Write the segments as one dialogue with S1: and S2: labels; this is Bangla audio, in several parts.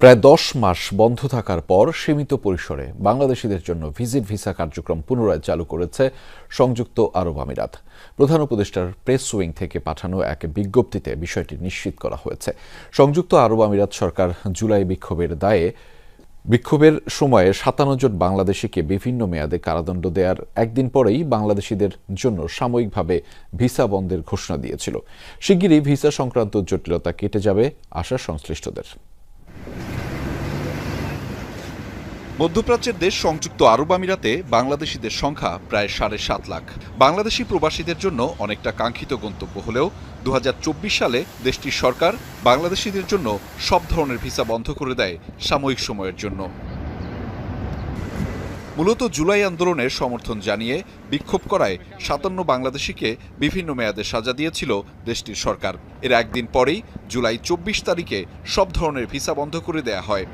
S1: প্রায় ১০ মাস বন্ধ থাকার পর সীমিত পরিসরে বাংলাদেশিদের জন্য ভিজিট ভিসা কার্যক্রম পুনরায় চালু করেছে সংযুক্ত আরব আমিরাত। প্রধান উপদেষ্টার প্রেস উইং থেকে পাঠানো এক বিজ্ঞপ্তিতে বিষয়টি নিশ্চিত করা হয়েছে। সংযুক্ত আরব আমিরাত সরকার জুলাই বিক্ষোভের সময়ে ৫৭ জন বাংলাদেশিকে বিভিন্ন মেয়াদে কারাদণ্ড দেওয়ার একদিন পরেই বাংলাদেশিদের জন্য সাময়িকভাবে ভিসা বন্ধের ঘোষণা দিয়েছিল। শিগগিরই ভিসা সংক্রান্ত জটিলতা কেটে যাবে আশা সংশ্লিষ্টদের।
S2: মধ্যপ্রাচ্যের দেশ সংযুক্ত আরব আমিরাতে বাংলাদেশিদের সংখ্যা প্রায় ৭.৫ লাখ। বাংলাদেশি প্রবাসীদের জন্য অনেকটা কাঙ্ক্ষিত গন্তব্য হলেও ২০২৪ সালে দেশটির সরকার বাংলাদেশিদের জন্য সব ধরনের ভিসা বন্ধ করে দেয় সাময়িক সময়ের জন্য। মূলত জুলাই আন্দোলনের সমর্থন জানিয়ে বিক্ষোভ করায় ৫৭ বাংলাদেশিকে বিভিন্ন মেয়াদে সাজা দিয়েছিল দেশটির সরকার। এর একদিন পরেই জুলাই ২৪ তারিখে সব ধরনের ভিসা বন্ধ করে দেয়া হয়।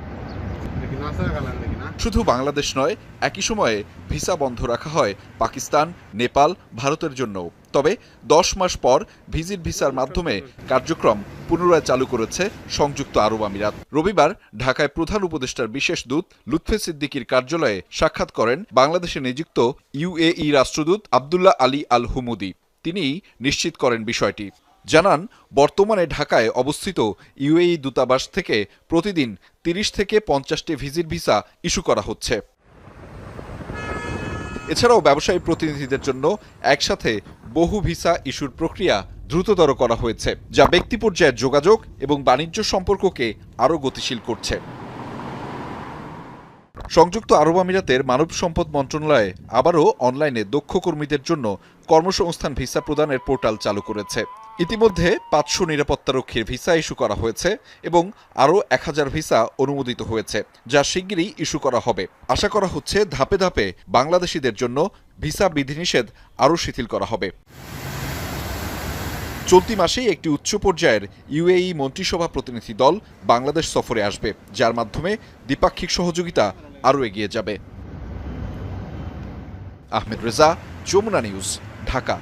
S2: শুধু বাংলাদেশ নয়, একই সময়ে ভিসা বন্ধ রাখা হয় পাকিস্তান, নেপাল, ভারতের জন্যও। তবে ১০ মাস পর ভিজিট ভিসার মাধ্যমে কার্যক্রম পুনরায় চালু করেছে সংযুক্ত আরব আমিরাত। রবিবার ঢাকায় প্রধান উপদেষ্টার বিশেষ দূত লুৎফে সিদ্দিকীর কার্যালয়ে সাক্ষাৎ করেন বাংলাদেশে নিযুক্ত ইউএই রাষ্ট্রদূত আব্দুল্লাহ আলী আল হুমুদি। তিনি নিশ্চিত করেন বিষয়টি। জানান, বর্তমানে ঢাকায় অবস্থিত ইউএই দূতাবাস থেকে প্রতিদিন ৩০ থেকে ৫০টি ভিজিট ভিসা ইস্যু করা হচ্ছে। এছাড়াও ব্যবসায়ী প্রতিনিধিদের জন্য একসাথে বহু ভিসা ইস্যুর প্রক্রিয়া দ্রুততর করা হয়েছে, যা ব্যক্তি পর্যায়ের যোগাযোগ এবং বাণিজ্য সম্পর্ককে আরও গতিশীল করছে। সংযুক্ত আরব আমিরাতের মানব সম্পদ মন্ত্রণালয় আবারও অনলাইনে দক্ষ কর্মীদের জন্য কর্মসংস্থান ভিসা প্রদানের পোর্টাল চালু করেছে। ইতিমধ্যে ৫০০ নিরাপত্তারক্ষীর ভিসা ইস্যু করা হয়েছে এবং আরও ১,০০০ ভিসা অনুমোদিত হয়েছে, যা শিগগিরই ইস্যু করা হবে। আশা করা হচ্ছে ধাপে ধাপে বাংলাদেশিদের জন্য ভিসা বিধিনিষেধ আরও শিথিল করা হবে। চলতি মাসেই একটি উচ্চ পর্যায়ের ইউএই মন্ত্রিসভা প্রতিনিধি দল বাংলাদেশ সফরে আসবে, যার মাধ্যমে দ্বিপাক্ষিক সহযোগিতা আরও এগিয়ে যাবে। আহমেদ রেজা, যমুনা নিউজ, ঢাকা।